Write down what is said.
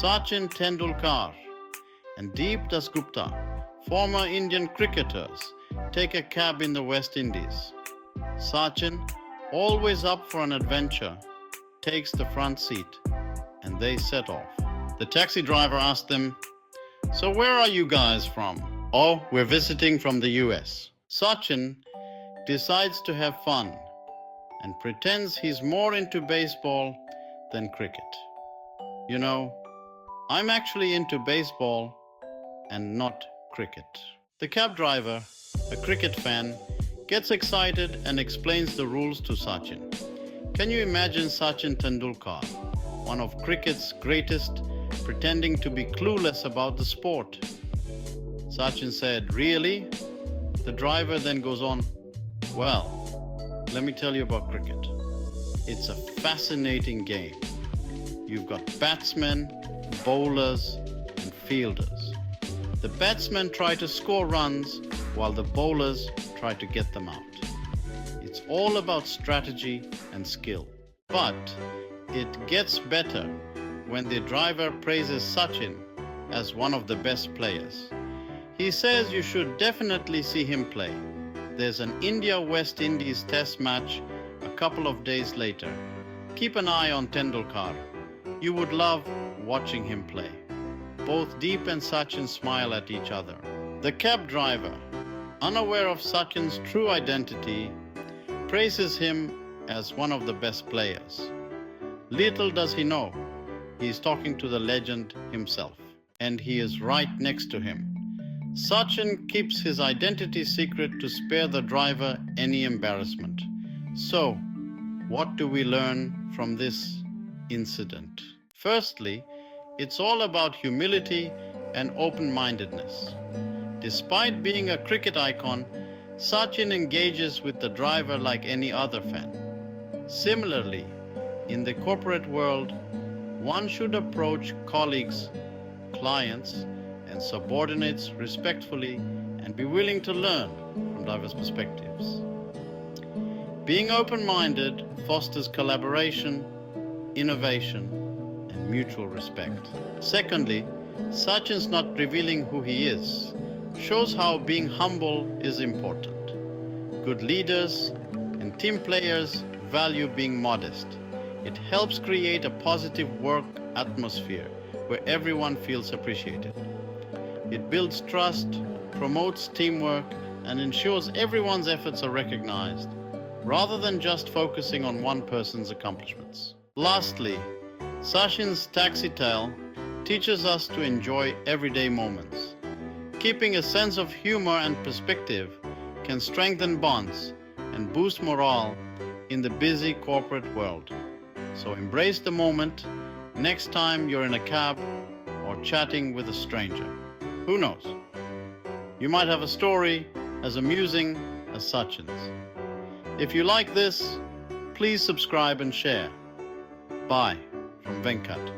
Sachin Tendulkar and Deep Dasgupta, former Indian cricketers, take a cab in the West Indies. Sachin, always up for an adventure, takes the front seat and they set off. The taxi driver asked them, "So where are you guys from?" "Oh, we're visiting from the US." Sachin decides to have fun and pretends he's more into baseball than cricket. "You know, I'm actually into baseball and not cricket." The cab driver, a cricket fan, gets excited and explains the rules to Sachin. Can you imagine Sachin Tendulkar, one of cricket's greatest, pretending to be clueless about the sport? Sachin said, "Really?" The driver then goes on, "Well, let me tell you about cricket. It's a fascinating game. You've got batsmen, bowlers, and fielders. The batsmen try to score runs while the bowlers try to get them out. It's all about strategy and skill. But it gets better when the driver praises Sachin as one of the best players. He says you should definitely see him play. There's an India-West Indies test match a couple of days later. Keep an eye on Tendulkar. You would love watching him play." Both Deep and Sachin smile at each other. The cab driver, unaware of Sachin's true identity, praises him as one of the best players. Little does he know, he's talking to the legend himself, and he is right next to him. Sachin keeps his identity secret to spare the driver any embarrassment. So, what do we learn from this incident? Firstly, it's all about humility and open-mindedness. Despite being a cricket icon, Sachin engages with the driver like any other fan. Similarly, in the corporate world, one should approach colleagues, clients, and subordinates respectfully and be willing to learn from diverse perspectives. Being open-minded fosters collaboration, innovation, and mutual respect. Secondly, Sachin's not revealing who he is shows how being humble is important. Good leaders and team players value being modest. It helps create a positive work atmosphere where everyone feels appreciated. It builds trust, promotes teamwork, and ensures everyone's efforts are recognized, rather than just focusing on one person's accomplishments. Lastly, Sachin's taxi tale teaches us to enjoy everyday moments. Keeping a sense of humor and perspective can strengthen bonds and boost morale in the busy corporate world. So embrace the moment next time you're in a cab or chatting with a stranger. Who knows? You might have a story as amusing as Sachin's. If you like this, please subscribe and share. Bye from Venkat.